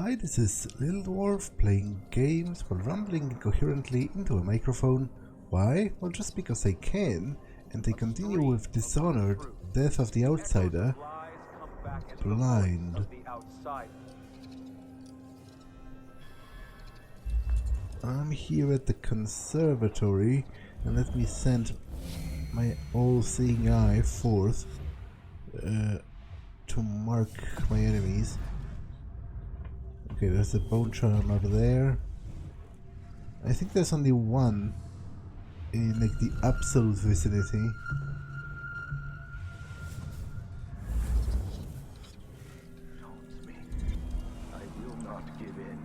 Hi, this is Little Dwarf playing games while rambling incoherently into a microphone. Why? Well, just because I can, and I continue with Dishonored, Death of the Outsider, Blind. I'm here at the conservatory, and let me send my all-seeing eye forth to mark my enemies. Okay, there's a bone charm over there. I think there's only one in like the absolute vicinity. I will not give in.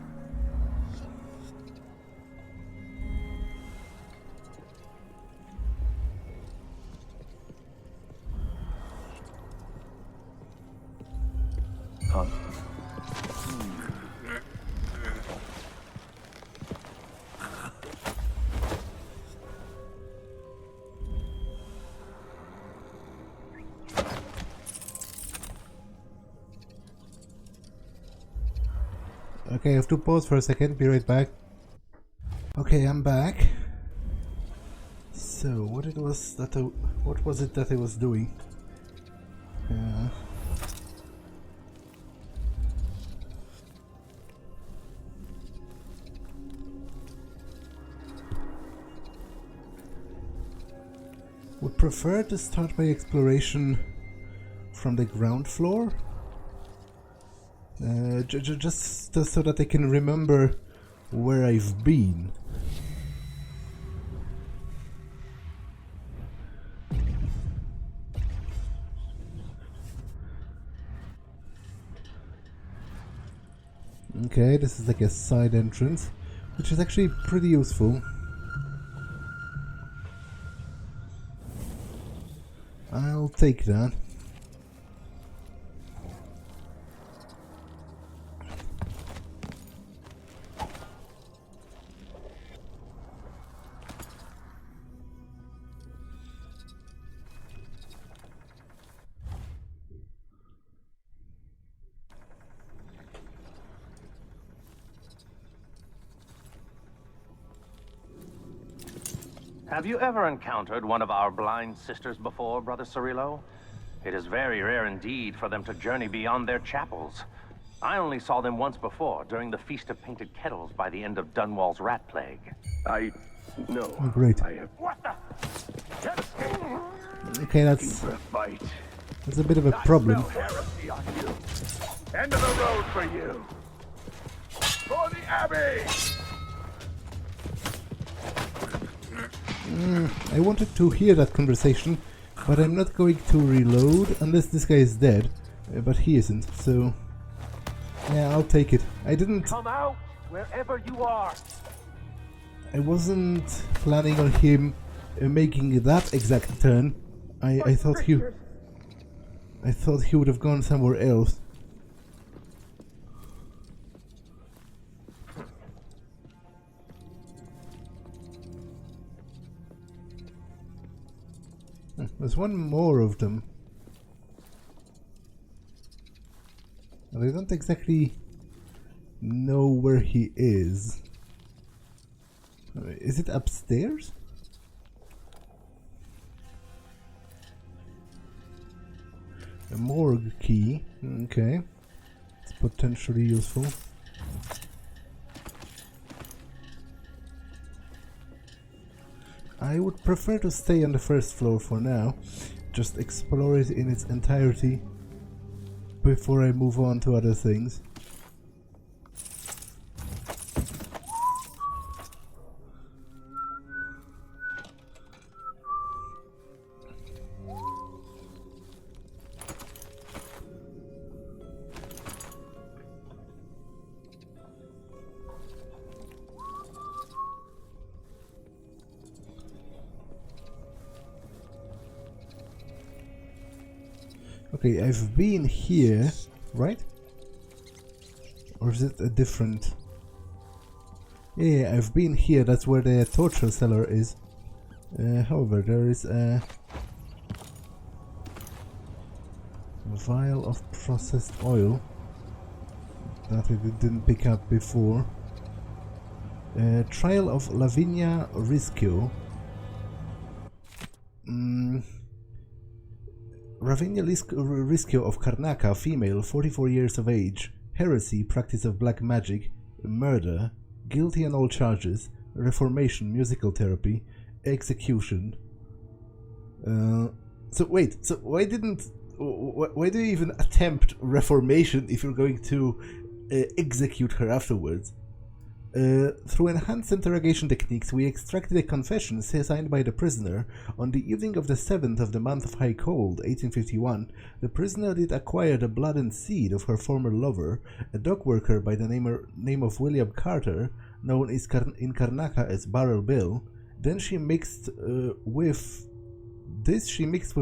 Huh? Okay, I have to pause for a second, be right back. Okay, I'm back. So, what was it that I was doing? Would prefer to start my exploration from the ground floor. Just so that I can remember where I've been. Okay, this is like a side entrance, which is actually pretty useful. I'll take that. Have you ever encountered one of our blind sisters before, Brother Cirillo? It is very rare indeed for them to journey beyond their chapels. I only saw them once before, during the Feast of Painted Kettles by the end of Dunwall's rat plague. No. Oh, great. I have... What the? Can't escape. Okay, that's a bit of a problem. Heresy on you. End of the road for you. For the Abbey! I wanted to hear that conversation, but I'm not going to reload unless this guy is dead. But he isn't, so yeah, I'll take it. I Come out wherever you are. I wasn't planning on him making that exact turn. I thought he would have gone somewhere else. There's one more of them. And I don't exactly know where he is. Is it upstairs? A morgue key. Okay. It's potentially useful. I would prefer to stay on the first floor for now, just explore it in its entirety before I move on to other things. Okay, I've been here, right? Or is it a different... Yeah, I've been here, that's where the torture cellar is. However, there is a vial of processed oil that I didn't pick up before. Trial of Lavinia Rischio. Lavinia Rischio of Karnaca, female, 44 years of age, heresy, practice of black magic, murder, guilty on all charges, reformation, musical therapy, execution. So wait, so why do you even attempt reformation if you're going to execute her afterwards? Through enhanced interrogation techniques, we extracted a confession signed by the prisoner. On the evening of the 7th of the month of High Cold, 1851, the prisoner did acquire the blood and seed of her former lover, a dock worker by the name of William Carter, known in Karnaca as Barrel Bill. Then she mixed with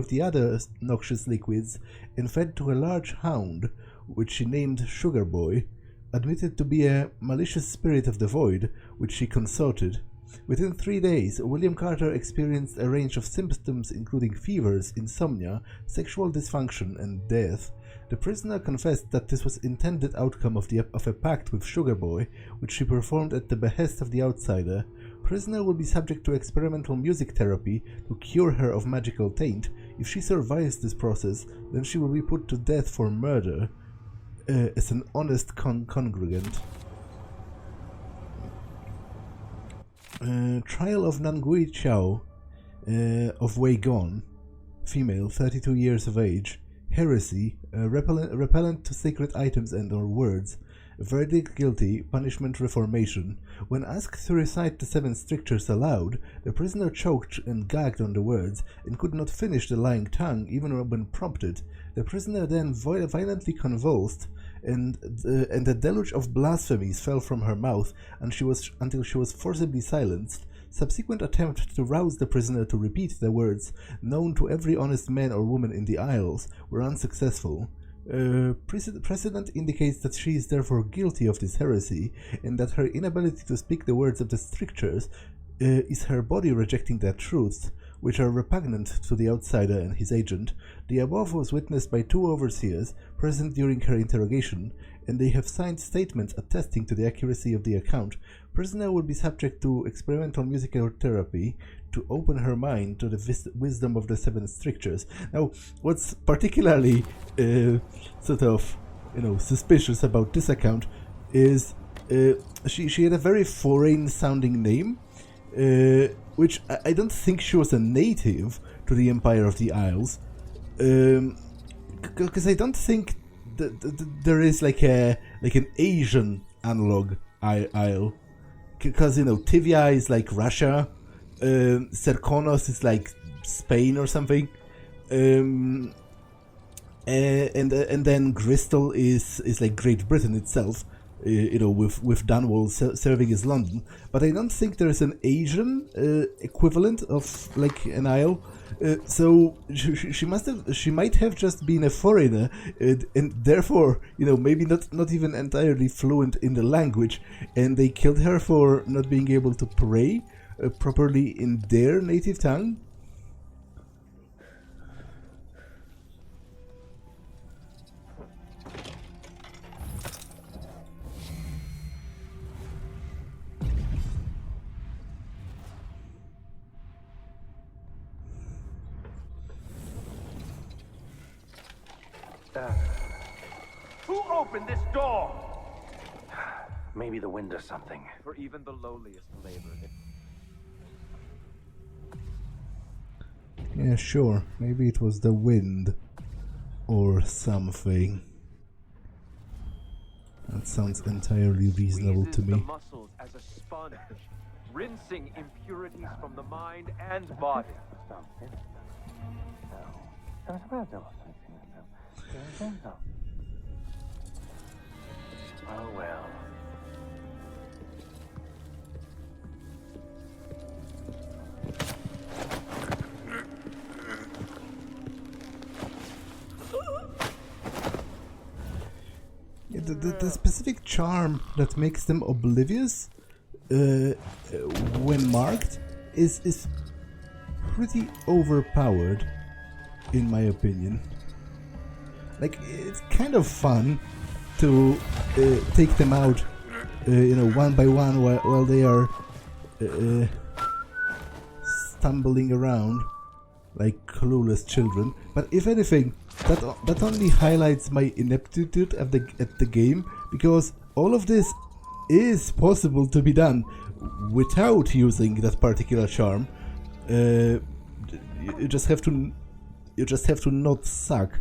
the other noxious liquids and fed to a large hound, which she named Sugar Boy, admitted to be a malicious spirit of the void, which she consorted. Within 3 days, William Carter experienced a range of symptoms including fevers, insomnia, sexual dysfunction, and death. The prisoner confessed that this was intended outcome of a pact with Sugar Boy, which she performed at the behest of the outsider. Prisoner will be subject to experimental music therapy to cure her of magical taint. If she survives this process, then she will be put to death for murder. As an honest congregant. Trial of Nangui Chao of Wei Gong, female, 32 years of age, heresy, repellent to sacred items and or words, verdict guilty, punishment reformation. When asked to recite the 7 strictures aloud, the prisoner choked and gagged on the words and could not finish the lying tongue even when prompted. The prisoner then violently convulsed, and a deluge of blasphemies fell from her mouth until she was forcibly silenced. Subsequent attempts to rouse the prisoner to repeat the words known to every honest man or woman in the Isles were unsuccessful. Precedent indicates that she is therefore guilty of this heresy, and that her inability to speak the words of the strictures is her body rejecting their truths, which are repugnant to the outsider and his agent. The above was witnessed by 2 overseers present during her interrogation, and they have signed statements attesting to the accuracy of the account. Prisoner will be subject to experimental musical therapy to open her mind to the wisdom of the 7 strictures. Now, what's particularly suspicious about this account is she had a very foreign-sounding name, which I don't think she was a native to the Empire of the Isles, because I don't think there is like an Asian analog Isle, because Tivia is like Russia, Serkonos is like Spain or something, and then Bristol is like Great Britain itself. With Dunwall serving as London, but I don't think there is an Asian equivalent of like an Isle. So she might have just been a foreigner, and therefore maybe not even entirely fluent in the language, and they killed her for not being able to pray properly in their native tongue. Who opened this door? Maybe the wind or something. For even the lowliest labor. Yeah, sure. Maybe it was the wind or something. That sounds entirely reasonable to me. The muscles as a sponge, rinsing impurities from the mind and body. Oh well. Yeah, the specific charm that makes them oblivious when marked is pretty overpowered, in my opinion. Like, it's kind of fun to take them out, you know, one by one while they are stumbling around like clueless children. But if anything, that only highlights my ineptitude at the game, because all of this is possible to be done without using that particular charm. You just have to not suck.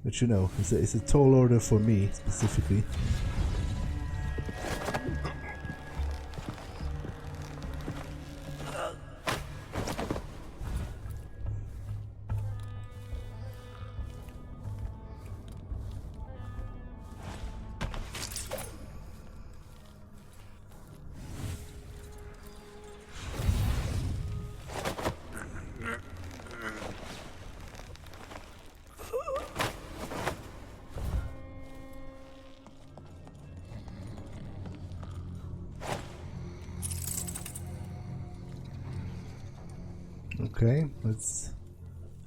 But you know, it's a tall order for me specifically. Okay, let's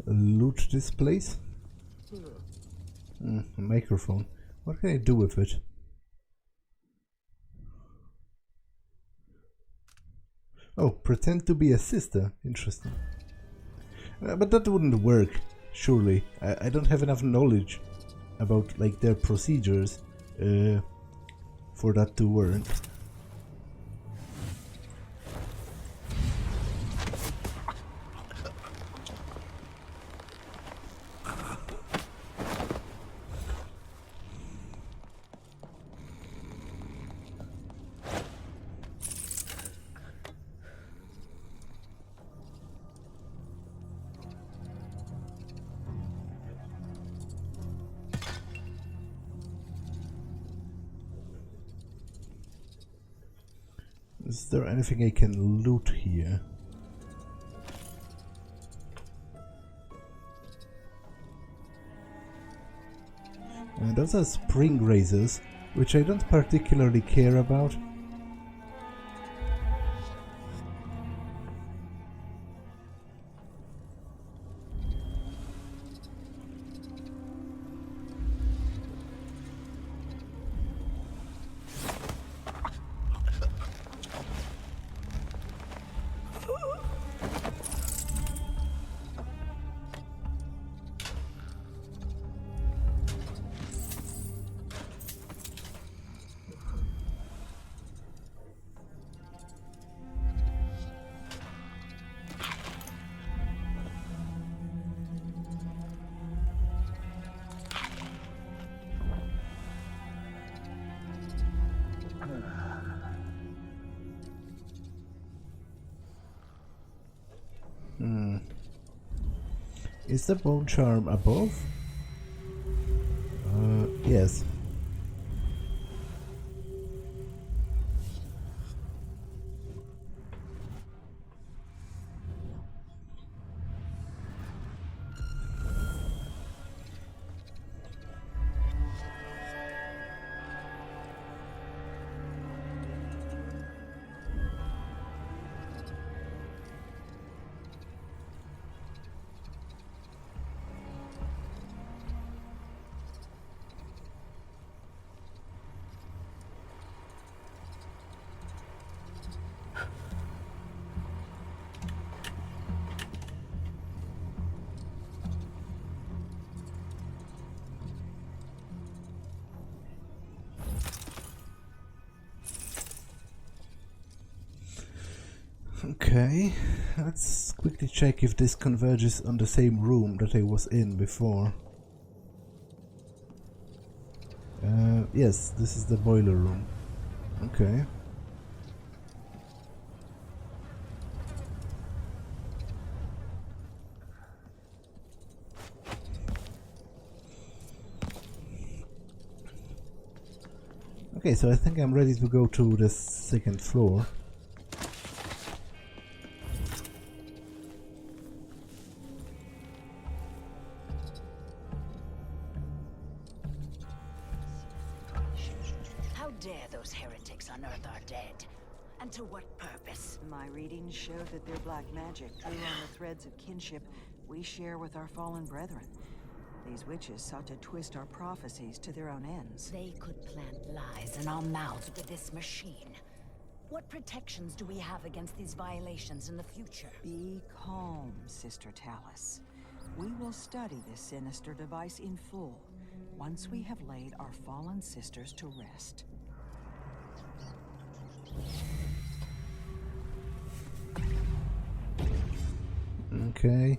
loot this place. A microphone. What can I do with it? Oh, pretend to be a sister. Interesting. But that wouldn't work, surely. I don't have enough knowledge about like their procedures for that to work. Is there anything I can loot here? Those are spring razors, which I don't particularly care about. Is the bone charm above? Yes. Okay, let's quickly check if this converges on the same room that I was in before. Yes, this is the boiler room. Okay. Okay, so I think I'm ready to go to the second floor. To what purpose? My readings show that their black magic drew on the threads of kinship we share with our fallen brethren. these witches sought to twist our prophecies to their own ends. They could plant lies in our mouths with this machine. What protections do we have against these violations in the future? Be calm, Sister Talus. We will study this sinister device in full, once we have laid our fallen sisters to rest. Okay.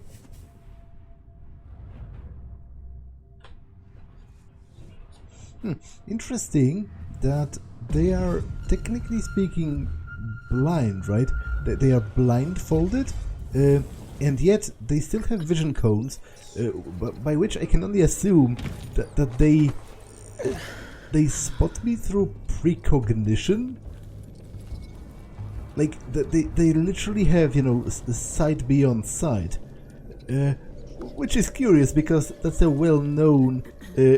Interesting that they are, technically speaking, blind, right? They are blindfolded, and yet they still have vision cones, by which I can only assume that they spot me through precognition. Like, they literally have, you know, sight beyond sight. Which is curious, because that's a well-known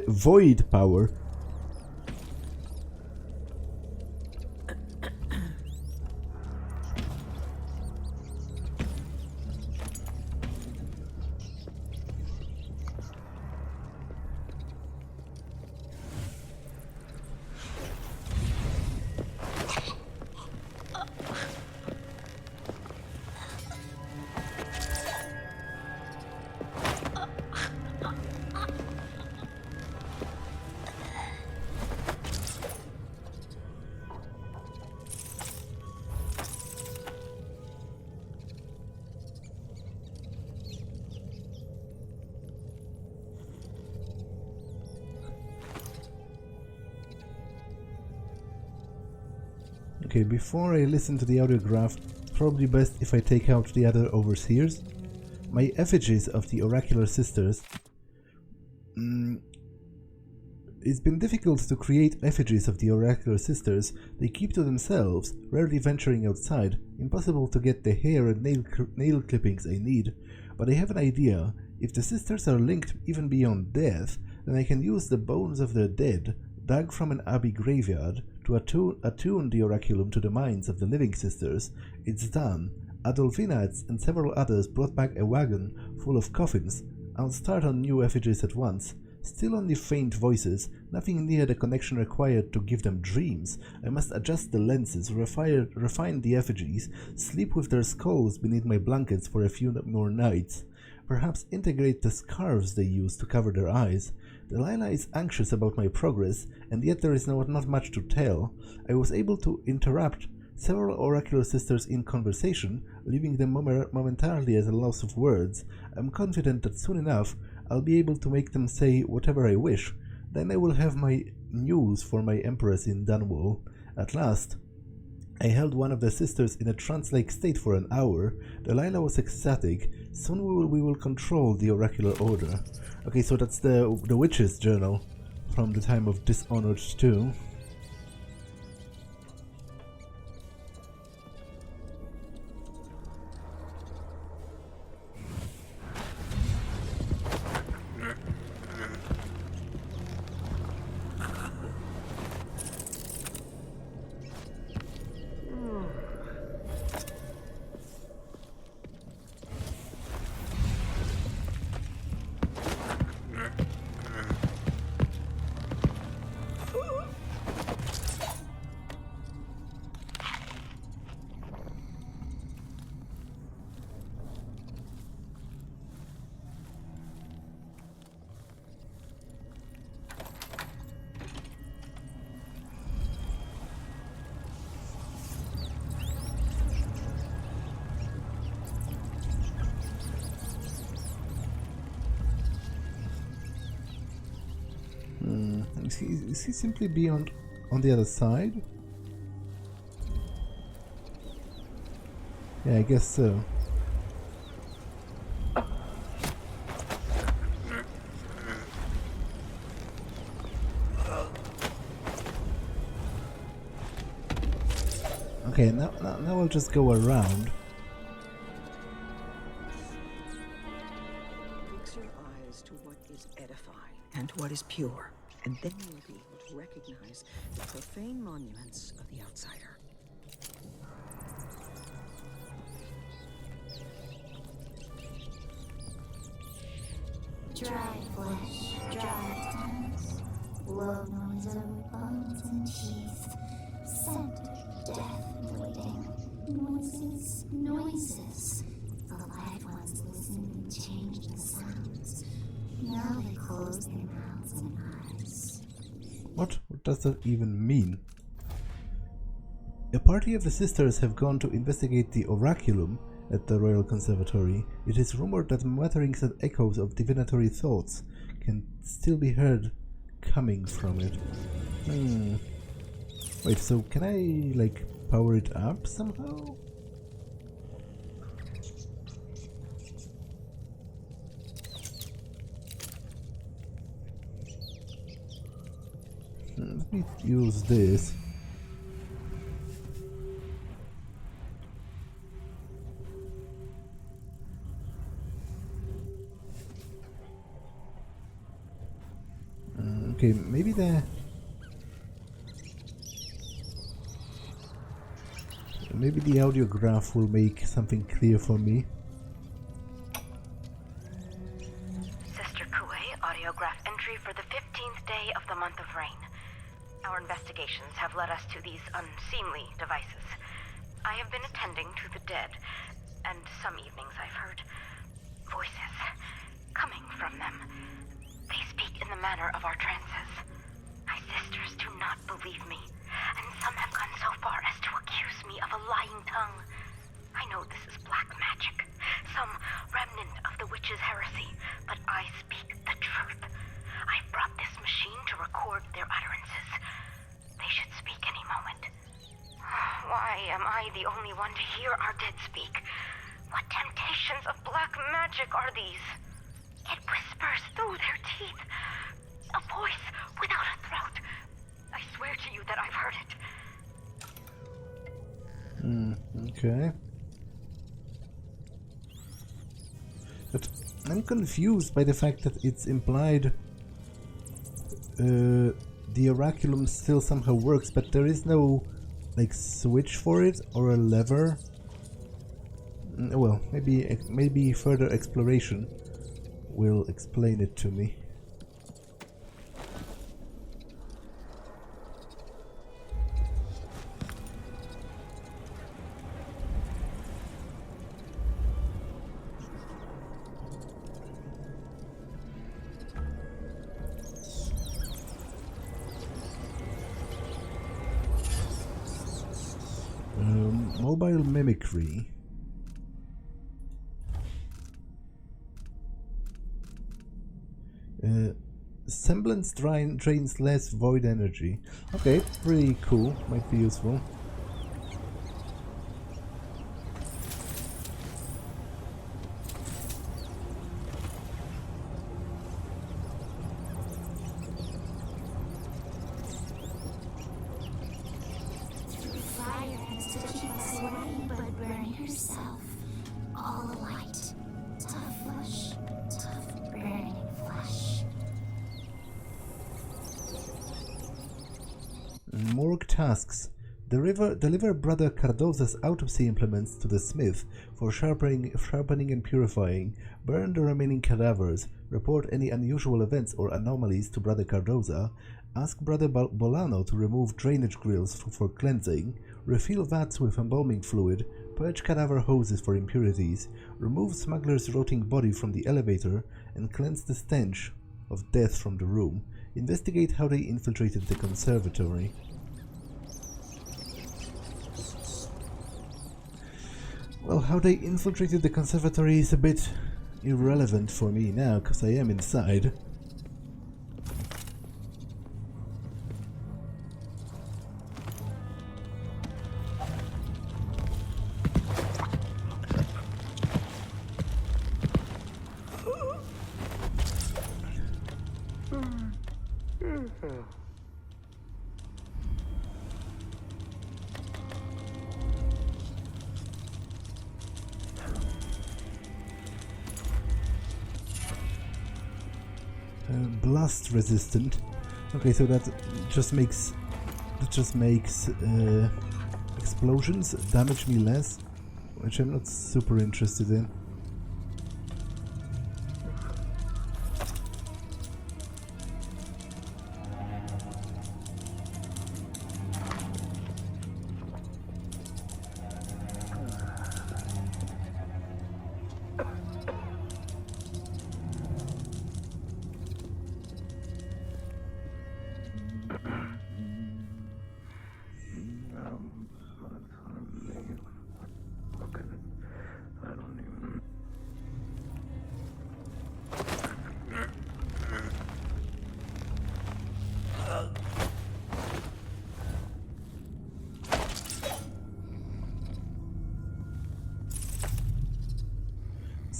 void power. Okay, before I listen to the audiograph, probably best if I take out the other overseers. My effigies of the oracular sisters. It's been difficult to create effigies of the oracular sisters. They keep to themselves, rarely venturing outside. Impossible to get the hair and nail clippings I need. But I have an idea. If the sisters are linked even beyond death, then I can use the bones of their dead, dug from an abbey graveyard, to attune the oraculum to the minds of the living sisters. It's done. Adolphina and several others brought back a wagon full of coffins. I'll start on new effigies at once. Still only faint voices, nothing near the connection required to give them dreams. I must adjust the lenses, refine the effigies, sleep with their skulls beneath my blankets for a few more nights. Perhaps integrate the scarves they use to cover their eyes. Delilah is anxious about my progress, and yet there is not much to tell. I was able to interrupt several oracular sisters in conversation, leaving them momentarily at a loss of words. I'm confident that soon enough I'll be able to make them say whatever I wish. Then I will have my news for my empress in Dunwall. At last, I held one of the sisters in a trance-like state for an hour. Delilah was ecstatic. Soon we will control the oracular order. Okay, so that's the witch's journal from the time of Dishonored 2. Is he simply beyond on the other side? Yeah, I guess so. Okay, now I'll just go around. Fix your eyes to what is edifying and what is pure, and then you'll be able to recognize the profane monuments of the outsider. Dry flesh. dry tongues, low noise over bones and teeth, scent of death waiting, noises, noises. The live ones listened and changed the sounds. Now they close their mouths and eyes. What does that even mean? A party of the sisters have gone to investigate the oraculum at the Royal Conservatory. It is rumored that mutterings and echoes of divinatory thoughts can still be heard coming from it. Wait, so can I, like, power it up somehow? Let me use this. Okay, maybe the audiograph will make something clear for me. Sister Kuei, audiograph entry for the 15th day of the month of rain. Our investigations have led us to these unseemly devices. I have been attending to the dead, and some evenings I've heard voices coming from them. They speak in the manner of our trances. My sisters do not believe me, and some have gone so far as to accuse me of a lying tongue. I know this is black magic, some remnant of the witch's heresy, but I speak the truth. I've brought this machine to record their utterances. They should speak any moment. Why am I the only one to hear our dead speak? What temptations of black magic are these? It whispers through their teeth. A voice without a throat. I swear to you that I've heard it. Okay. But I'm confused by the fact that it's implied the oraculum still somehow works, but there is no, like, switch for it or a lever. Well, maybe further exploration will explain it to me. Mobile mimicry. Semblance drains less void energy. Okay, pretty cool. Might be useful. Fire has to keep us away, but burn herself. All alight. Tough flesh. Tough burning flesh. Morgue tasks. Deliver Brother Cardoza's autopsy implements to the smith for sharpening and purifying. Burn the remaining cadavers. Report any unusual events or anomalies to Brother Cardoza. Ask Brother Bolano to remove drainage grills for cleansing. Refill vats with embalming fluid. Purge cadaver hoses for impurities. Remove smuggler's rotting body from the elevator and cleanse the stench of death from the room. Investigate how they infiltrated the conservatory. Well, how they infiltrated the conservatory is a bit irrelevant for me now, because I am inside. Blast resistant. Okay, so that just makes explosions damage me less, which I'm not super interested in.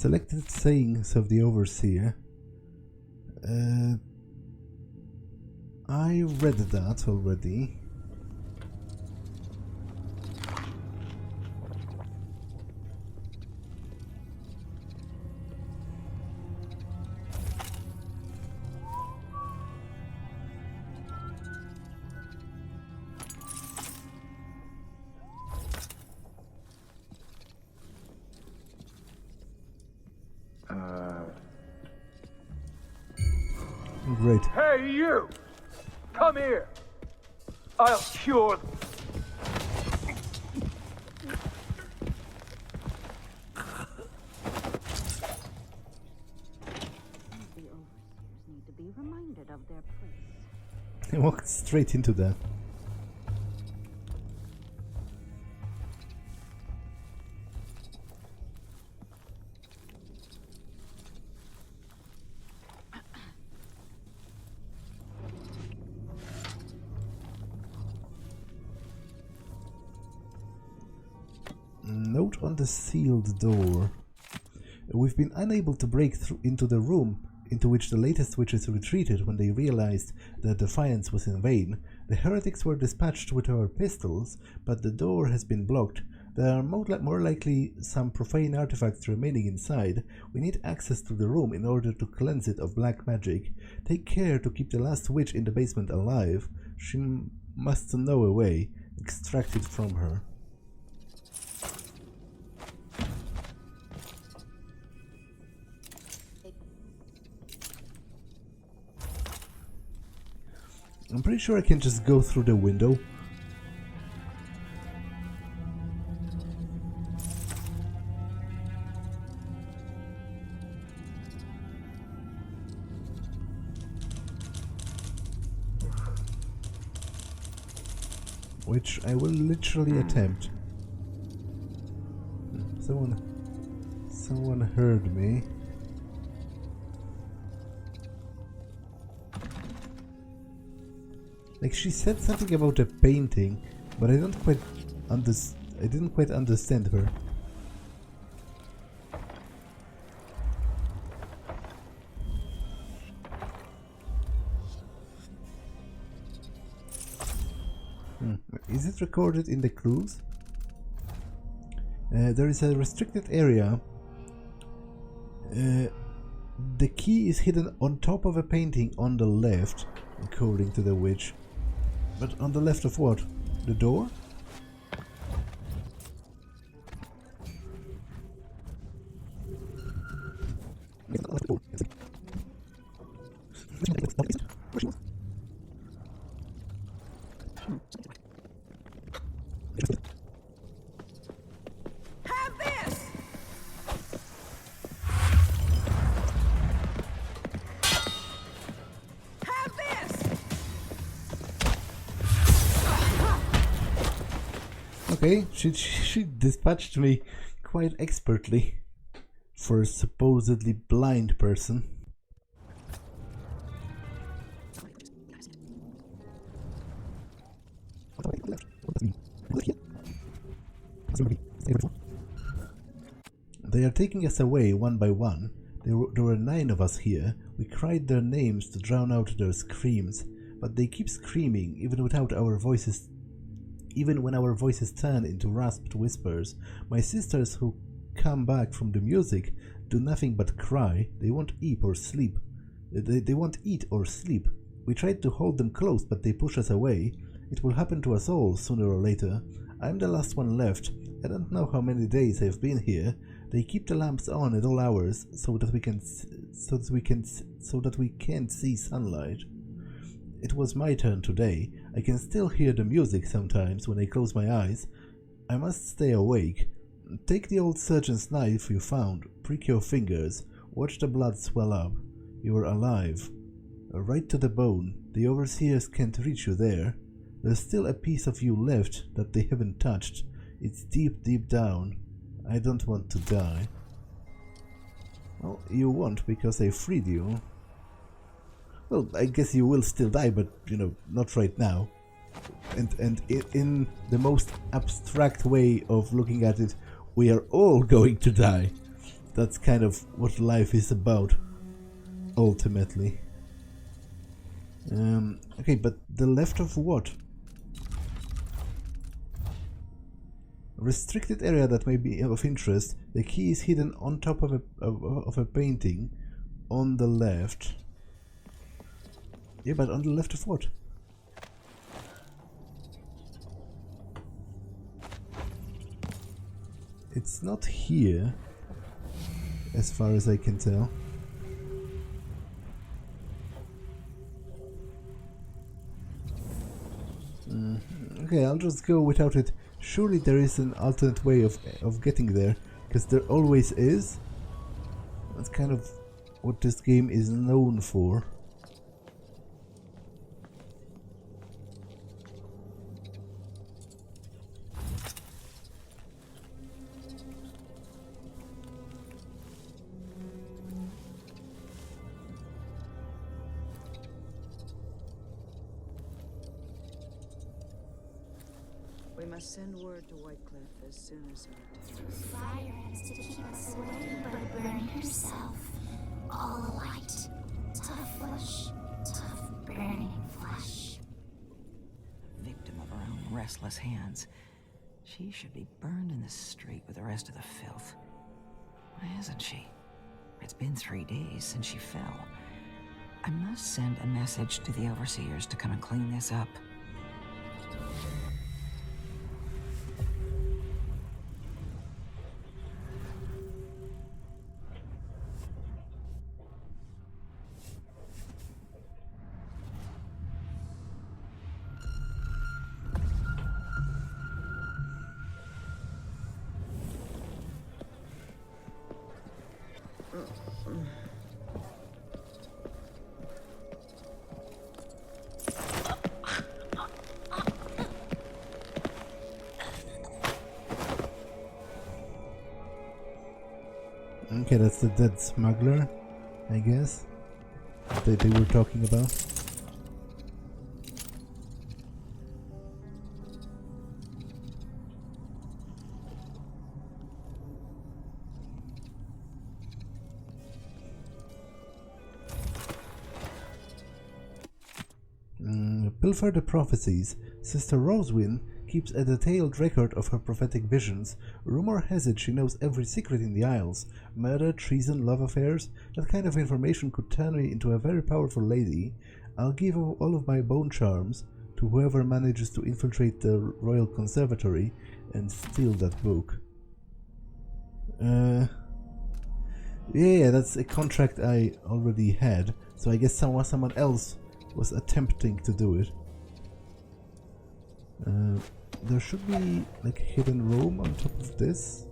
Selected sayings of the Overseer. I read that already. Great. Hey, you! Come here! I'll cure... The overseers need to be reminded of their place. I walked straight into that. Note on the sealed door. We've been unable to break through into the room into which the latest witches retreated when they realized that defiance was in vain. The heretics were dispatched with our pistols, but the door has been blocked. There are more likely some profane artifacts remaining inside. We need access to the room in order to cleanse it of black magic. Take care to keep the last witch in the basement alive. She must know a way. Extract it from her. I'm pretty sure I can just go through the window. Which I will literally attempt. Someone heard me. Like, she said something about a painting, but I didn't quite understand her. Is it recorded in the clues? There is a restricted area. The key is hidden on top of a painting on the left, according to the witch. But on the left of what? The door? Okay, she dispatched me quite expertly for a supposedly blind person. They are taking us away one by one. There were 9 of us here. We cried their names to drown out their screams, but they keep screaming even without our voices. Even when our voices turn into rasped whispers. My sisters who come back from the music do nothing but cry. They won't eat or sleep. They won't eat or sleep. We tried to hold them close, but they push us away. It will happen to us all sooner or later. I'm the last one left. I don't know how many days I've been here. They keep the lamps on at all hours so that we can't see sunlight. It was my turn today. I can still hear the music sometimes when I close my eyes. I must stay awake. Take the old surgeon's knife you found, prick your fingers, watch the blood swell up. You are alive. Right to the bone. The overseers can't reach you there. There's still a piece of you left that they haven't touched. It's deep, deep down. I don't want to die. Well, you won't because I freed you. Well, I guess you will still die, but, you know, not right now. And in the most abstract way of looking at it, we are all going to die. that's kind of what life is about, ultimately. Okay, but the left of what? Restricted area that may be of interest. The key is hidden on top of a painting on the left. Yeah, but on the left of what? It's not here, as far as I can tell. Okay, I'll just go without it. Surely there is an alternate way of getting there, because there always is. That's kind of what this game is known for. We must send word to Whitecliff as soon as our Fire has to keep us away, but burn herself. All alight. Tough flesh. Tough burning flesh. victim of her own restless hands. She should be burned in the street with the rest of the filth. Why isn't she? It's been 3 days since she fell. I must send a message to the overseers to come and clean this up. Okay, that's the dead smuggler, I guess, that they were talking about. Pilfer the Prophecies. Sister Rosewyn keeps a detailed record of her prophetic visions. Rumor has it she knows every secret in the Isles. Murder, treason, love affairs. That kind of information could turn me into a very powerful lady. I'll give all of my bone charms to whoever manages to infiltrate the Royal Conservatory and steal that book. Yeah, that's a contract I already had, so I guess someone else was attempting to do it. There should be like a hidden room on top of this.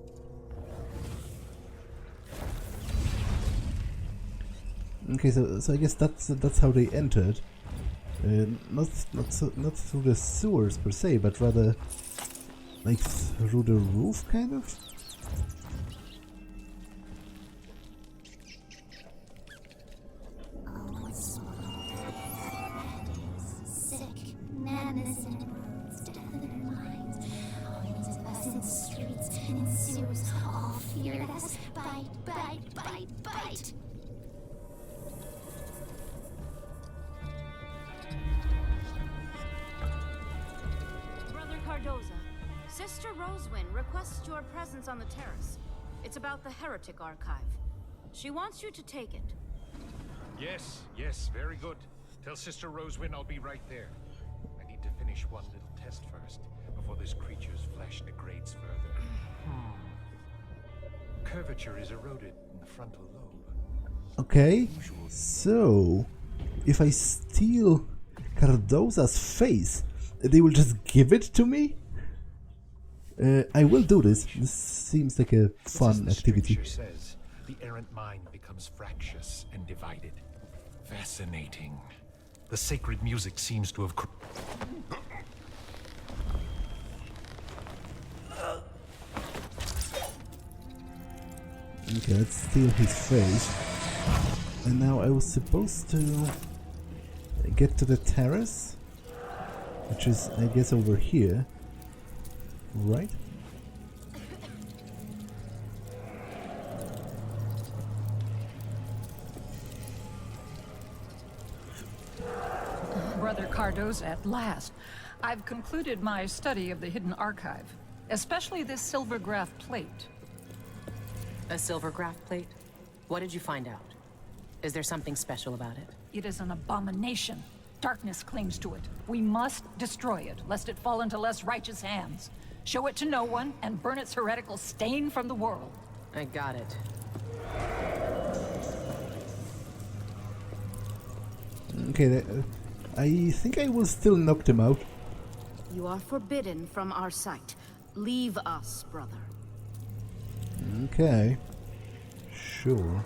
Okay, so I guess that's how they entered. Not through the sewers per se, but rather like through the roof, kind of. Sister Rosewyn requests your presence on the terrace. It's about the Heretic Archive. She wants you to take it. Yes, very good. Tell Sister Rosewyn I'll be right there. I need to finish one little test first, before this creature's flesh degrades further. Curvature is eroded in the frontal lobe. Okay, so if I steal Cardoza's face, they will just give it to me? I will do this. This seems like a fun activity. Says, the errant mind becomes fractious and divided. Fascinating. The sacred music seems to have... Okay, let's steal his face. And now I was supposed to get to the terrace, which is, I guess, over here. Right? Cardo's at last. I've concluded my study of the hidden archive, especially this silvergraph plate. A silvergraph plate? What did you find out? Is there something special about it? It is an abomination. Darkness clings to it. We must destroy it, lest it fall into less righteous hands. Show it to no one, and burn its heretical stain from the world. I got it. Okay, I think I will still knock them out. You are forbidden from our sight. Leave us, brother. Okay. Sure.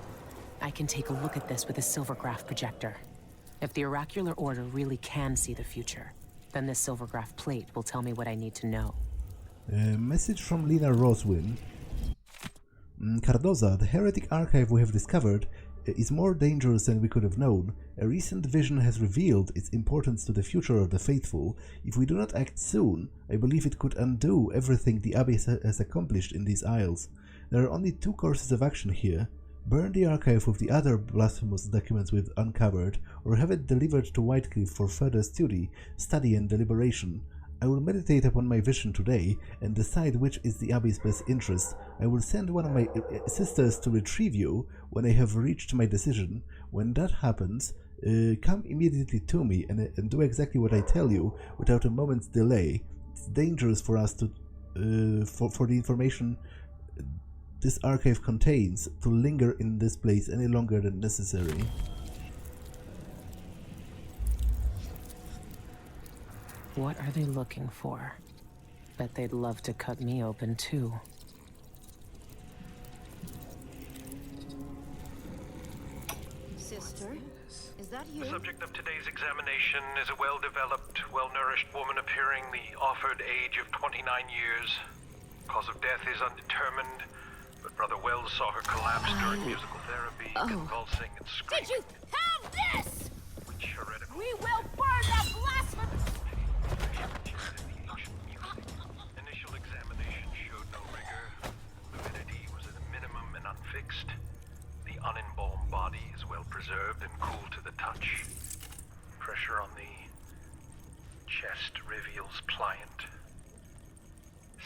I can take a look at this with a silvergraph projector. If the Oracular Order really can see the future, then this silvergraph plate will tell me what I need to know. Message from Lina Roswin. Cardoza, the heretic archive we have discovered is more dangerous than we could have known. A recent vision has revealed its importance to the future of the faithful. If we do not act soon, I believe it could undo everything the Abbey has accomplished in these isles. There are only two courses of action here. Burn the archive with the other blasphemous documents we've uncovered, or have it delivered to Whitecliff for further study and deliberation. I will meditate upon my vision today and decide which is the Abbey's best interest. I will send one of my sisters to retrieve you when I have reached my decision. When that happens, come immediately to me and do exactly what I tell you without a moment's delay. It's dangerous for us to, for the information this archive contains to linger in this place any longer than necessary. What are they looking for? Bet they'd love to cut me open too. Sister, is that you? The subject of today's examination is a well-developed, well-nourished woman appearing the offered age of 29 years. Cause of death is undetermined, but Brother Wells saw her collapse during musical therapy, convulsing and screaming. Did you have this? Which heretical... We will burn the blasphemy! Initial examination showed no rigor. Fluidity was at a minimum and unfixed. The unembalmed body is well preserved and cool to the touch. Pressure on the chest reveals pliant.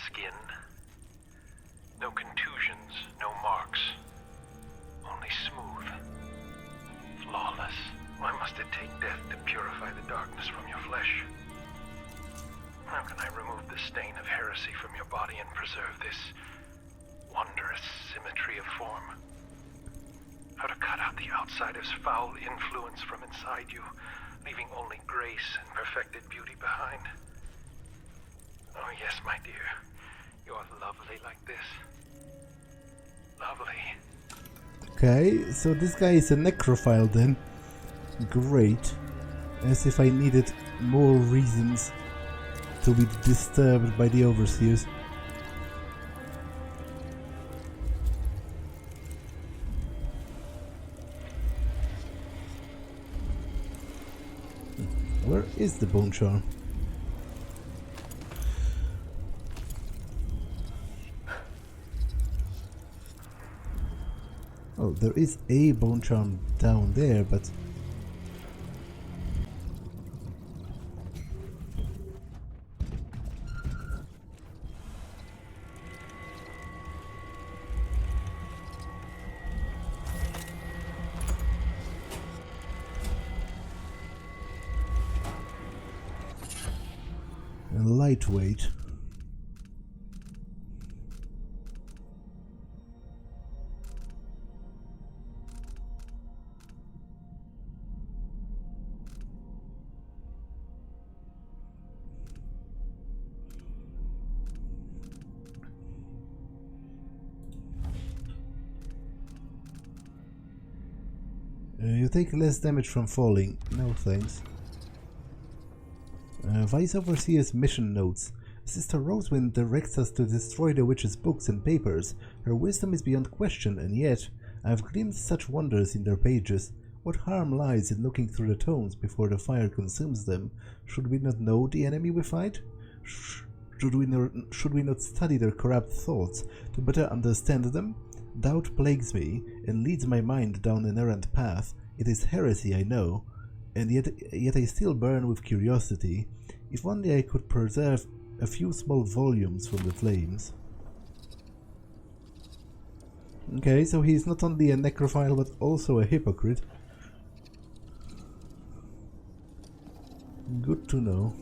Skin. No contusions, no marks. Only smooth. Flawless. Why must it take death to purify the darkness from your flesh? How can I remove the stain of heresy from your body and preserve this wondrous symmetry of form? How to cut out the outsider's foul influence from inside you, leaving only grace and perfected beauty behind? Oh yes, my dear. You're lovely like this. Lovely. Okay, so this guy is a necrophile then. Great. As if I needed more reasons to be disturbed by the overseers. Where is the bone charm? Oh, there is a bone charm down there, but... and lightweight. You take less damage from falling. No thanks. Vice Overseer's mission notes. Sister Rosewind directs us to destroy the witch's books and papers. Her wisdom is beyond question, and yet I have glimpsed such wonders in their pages. What harm lies in looking through the tomes before the fire consumes them? Should we not know the enemy we fight? Should we not study their corrupt thoughts to better understand them? Doubt plagues me and leads my mind down an errant path. It is heresy, I know, and yet I still burn with curiosity. If only I could preserve a few small volumes from the flames. Okay, so he's not only a necrophile but also a hypocrite. Good to know.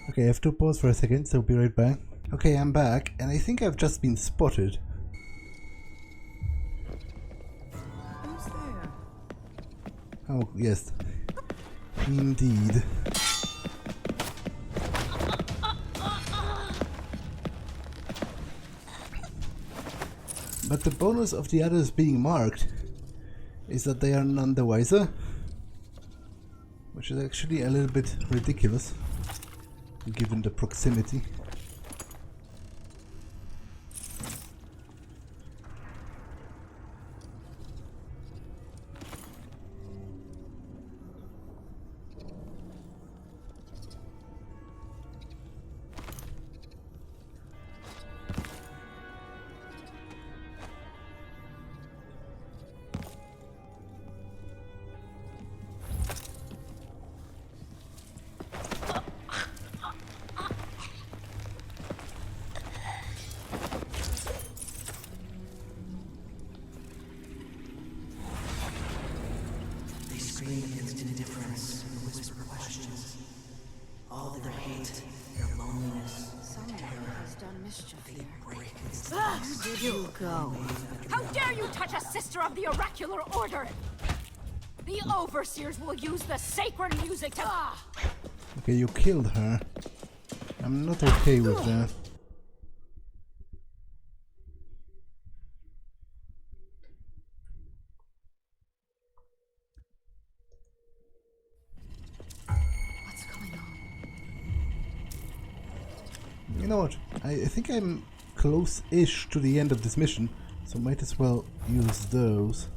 Okay, I have to pause for a second, so be right back. Okay, I'm back, and I think I've just been spotted. Who's there? Oh, yes. Indeed. But the bonus of the others being marked is that they are none the wiser, which is actually a little bit ridiculous given the proximity. How dare you touch a sister of the oracular order! The overseers will use the sacred music to... Okay, you killed her. I'm not okay with that. What's going on? You know what? I think I'm close-ish to the end of this mission, so might as well use those.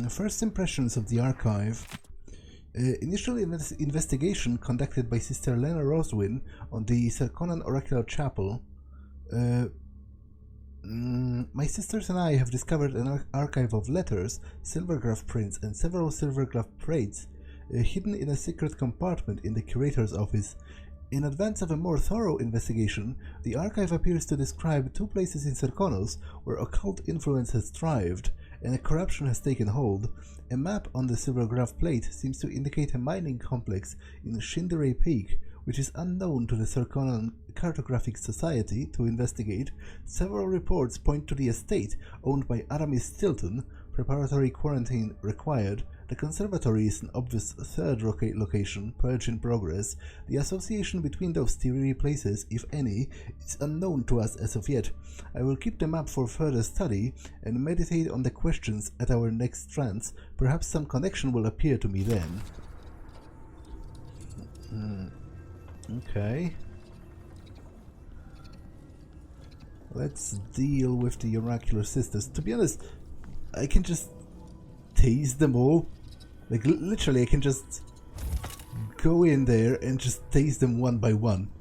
First impressions of the archive. Initial investigation conducted by Sister Lena Roswin on the Serkonan Oracular Chapel. My sisters and I have discovered an archive of letters, silvergraph prints, and several silvergraph plates hidden in a secret compartment in the curator's office. In advance of a more thorough investigation, the archive appears to describe two places in Serkonos where occult influence has thrived and a corruption has taken hold. A map on the silvergraph plate seems to indicate a mining complex in Shinderei Peak, which is unknown to the Serkonan Cartographic Society to investigate. Several reports point to the estate owned by Aramis Stilton. Preparatory quarantine required. The conservatory is an obvious third location, purge in progress. The association between those three places, if any, is unknown to us as of yet. I will keep the map for further study and meditate on the questions at our next trance. Perhaps some connection will appear to me then. Okay. Let's deal with the oracular sisters. To be honest, I can just tase them all. Like, literally, I can just go in there and just tase them one by one.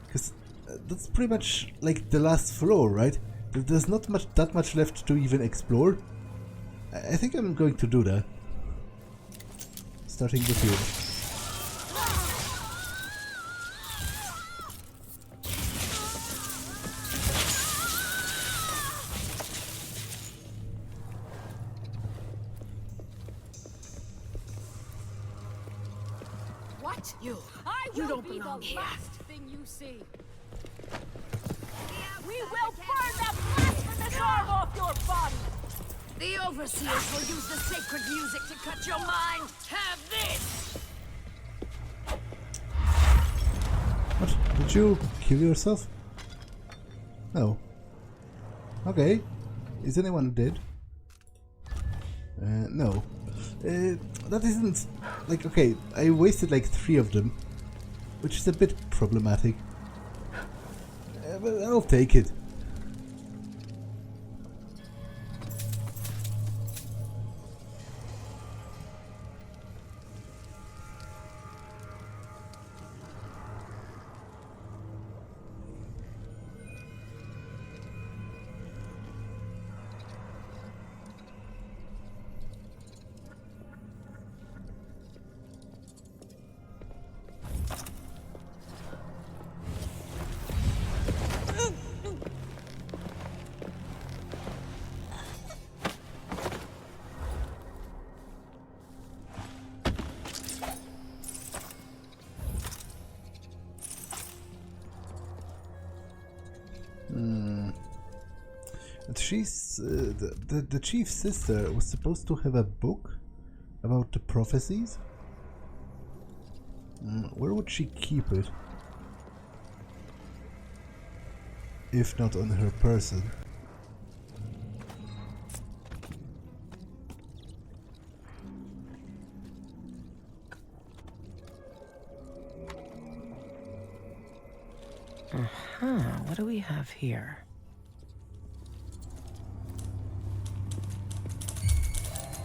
Because that's pretty much like the last floor, right? There's not that much left to even explore. I think I'm going to do that. Starting with you. What? You You don't don't be the belong here. last thing you see. We will burn that blasphemous arm off your body! The overseers will use the sacred music to cut your mind. Have this! What? Did you kill yourself? No. Okay. Is anyone dead? No. That isn't... Like, okay, I wasted like 3 of them, which is a bit problematic. But I'll take it. The chief's sister was supposed to have a book about the prophecies. Where would she keep it? If not on her person. What do we have here?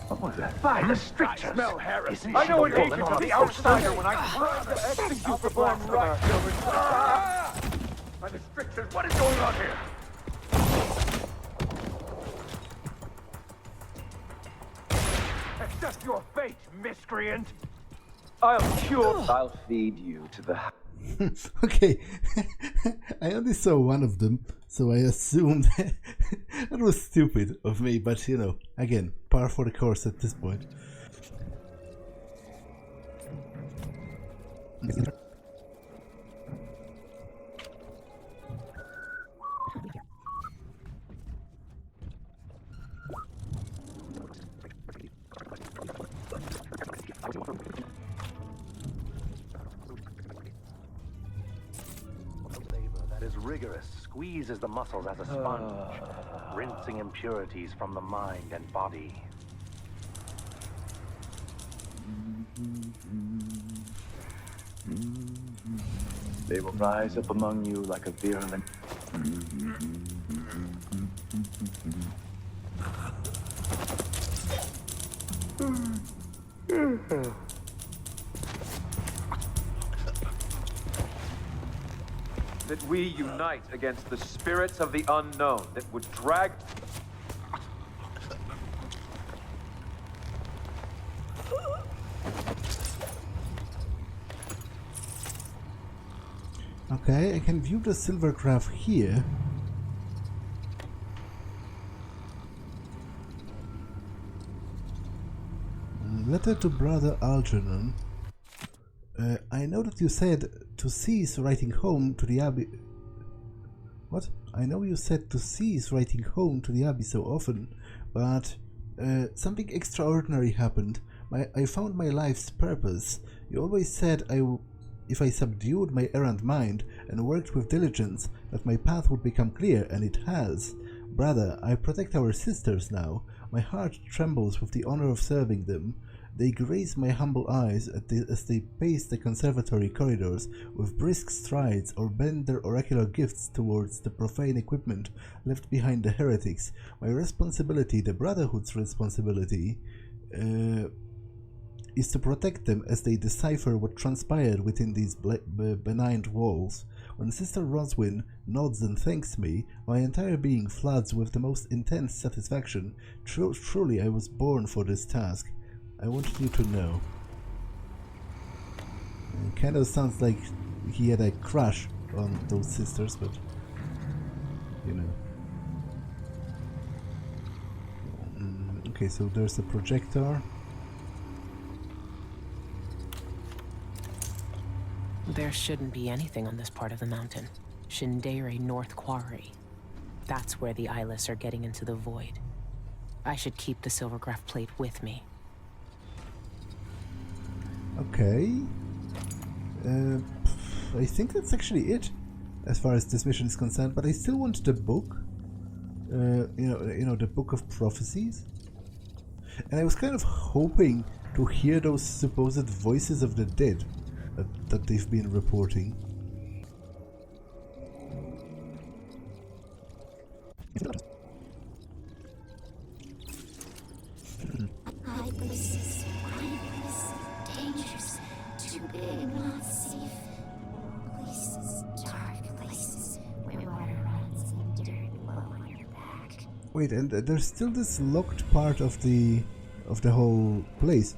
What was that? By the strictures! I smell heresy. I know an agent of the outsider when I tried to execute the blind right. By the strictures, what is going on here? Accept your fate, miscreant! I'll feed you to the... Okay, I only saw one of them, so I assumed that was stupid of me, but you know, again, par for the course at this point. Rigorous, squeezes the muscles as a sponge, rinsing impurities from the mind and body. They will rise up among you like a virulent... That we unite against the spirits of the unknown that would drag... Okay, I can view the silver graph here. Letter to Brother Algernon. I know that you said to cease writing home to the Abbey. What? I know you said to cease writing home to the Abbey so often, but something extraordinary happened. I found my life's purpose. You always said if I subdued my errant mind and worked with diligence, that my path would become clear, and it has. Brother, I protect our sisters now. My heart trembles with the honor of serving them. They graze my humble eyes as they pace the conservatory corridors with brisk strides or bend their oracular gifts towards the profane equipment left behind the heretics. My responsibility, the Brotherhood's responsibility, is to protect them as they decipher what transpired within these benign walls. When Sister Roswin nods and thanks me, my entire being floods with the most intense satisfaction. Truly I was born for this task. I wanted you to know. It kind of sounds like he had a crush on those sisters, but you know. Okay, so there's a projector. There shouldn't be anything on this part of the mountain. Shindere North Quarry. That's where the eyeless are getting into the void. I should keep the silvergraph plate with me. Okay. I think that's actually it, as far as this mission is concerned. But I still want the book. You know, the Book of Prophecies. And I was kind of hoping to hear those supposed voices of the dead that they've been reporting. High places, mindless, dangerous, too big, not safe. Places, dark places, where water runs and dirt low on your back. Wait, and there's still this locked part of the whole place,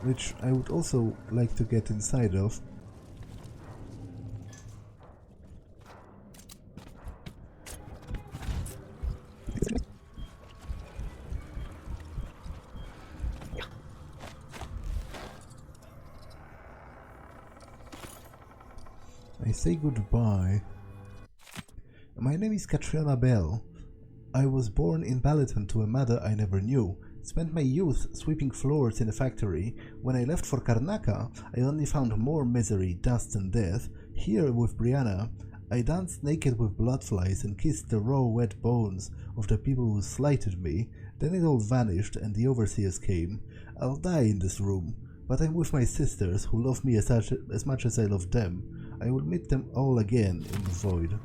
which I would also like to get inside of. I say goodbye. My name is Katriona Bell. I was born in Balaton to a mother I never knew. Spent my youth sweeping floors in a factory. When I left for Karnaca, I only found more misery, dust and death. Here with Brianna, I danced naked with bloodflies and kissed the raw, wet bones of the people who slighted me. Then it all vanished and the overseers came. I'll die in this room, but I'm with my sisters who love me as much as I love them. I will meet them all again in the void.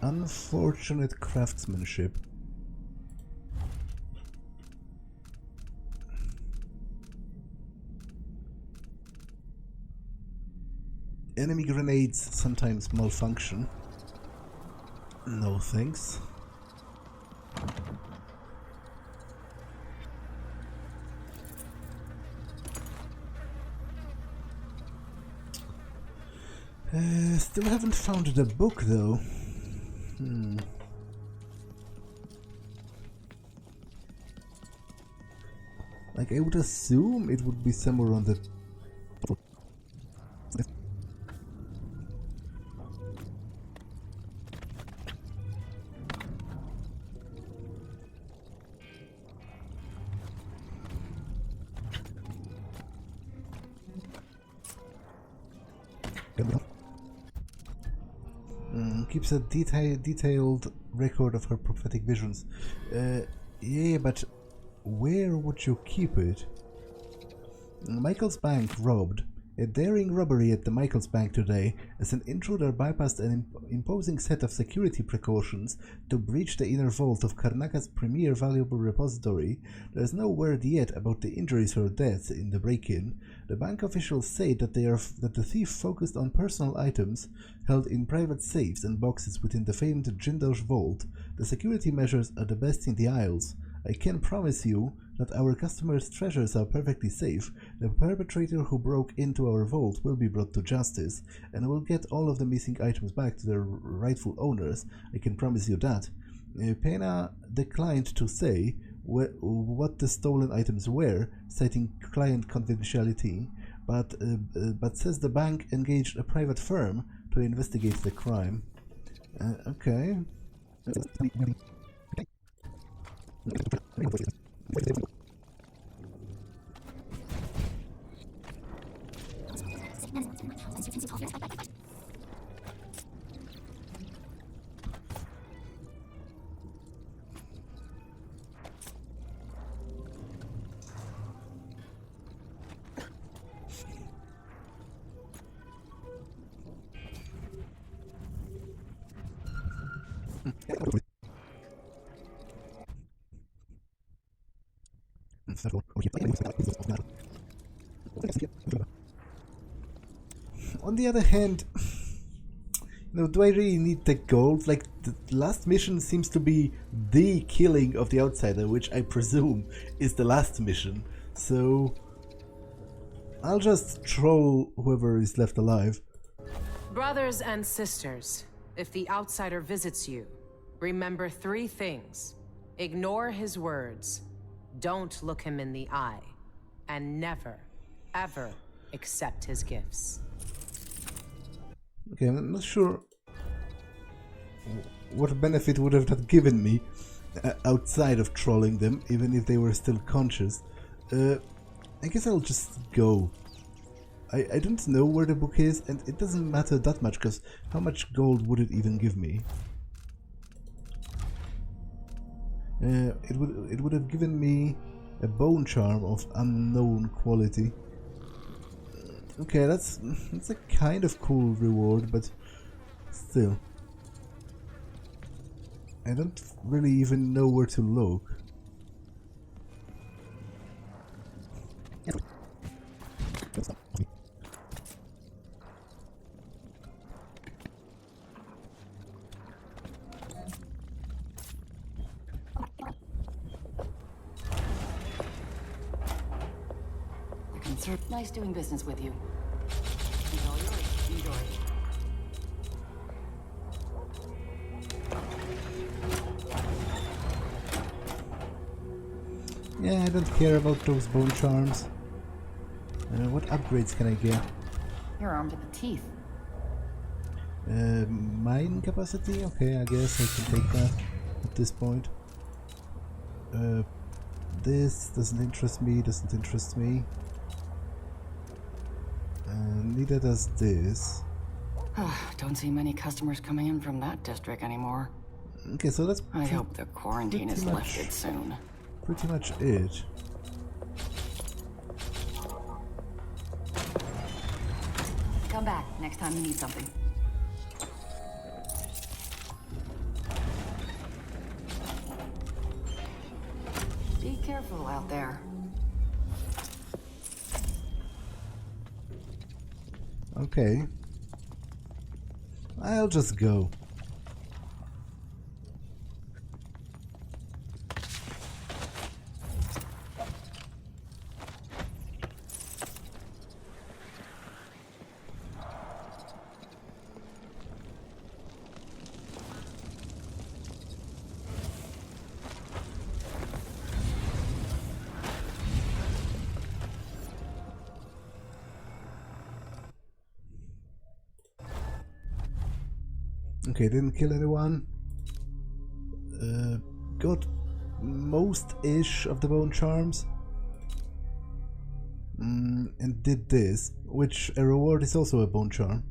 Unfortunate craftsmanship. Enemy grenades sometimes malfunction. No thanks. Still haven't found the book though. Like, I would assume it would be somewhere on the... Keeps a detailed record of her prophetic visions. Yeah, but where would you keep it? Michael's Bank robbed. A daring robbery at the Michael's Bank today, as an intruder bypassed an imposing set of security precautions to breach the inner vault of Karnaca's premier valuable repository. There is no word yet about the injuries or deaths in the break-in. The bank officials say that the thief focused on personal items held in private safes and boxes within the famed Jindosh vault. The security measures are the best in the Isles. I can promise you that our customers' treasures are perfectly safe. The perpetrator who broke into our vault will be brought to justice, and will get all of the missing items back to their rightful owners. I can promise you that. Pena declined to say what the stolen items were, citing client confidentiality, but says the bank engaged a private firm to investigate the crime. Okay. On the other hand, You know, do I really need the gold? Like, the last mission seems to be the killing of the outsider, which I presume is the last mission. So I'll just troll whoever is left alive. Brothers and sisters, if the outsider visits you, remember 3 things. Ignore his words, don't look him in the eye, and never, ever accept his gifts. Okay, I'm not sure what benefit would have that given me outside of trolling them, even if they were still conscious. I guess I'll just go. I don't know where the book is, and it doesn't matter that much, because how much gold would it even give me? It would have given me a bone charm of unknown quality. Okay, that's a kind of cool reward, but still. I don't really even know where to look. Nice doing business with you. Enjoy. Yeah, I don't care about those bone charms. What upgrades can I get? You're armed to the teeth. Mine capacity? Okay, I guess I can take that at this point. This doesn't interest me, neither does this. Don't see many customers coming in from that district anymore. Okay, so that's I hope the quarantine is lifted soon. Pretty much it. Come back next time you need something. Be careful out there. Okay. I'll just go. Okay, didn't kill anyone. Got most-ish of the bone charms. And did this, which a reward is also a bone charm.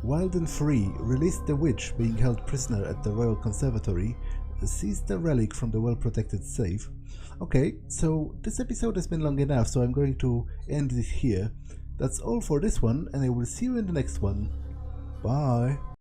Wild and free, released the witch being held prisoner at the Royal Conservatory, seized the relic from the well-protected safe. Okay, so this episode has been long enough, so I'm going to end it here. That's all for this one, and I will see you in the next one. Bye!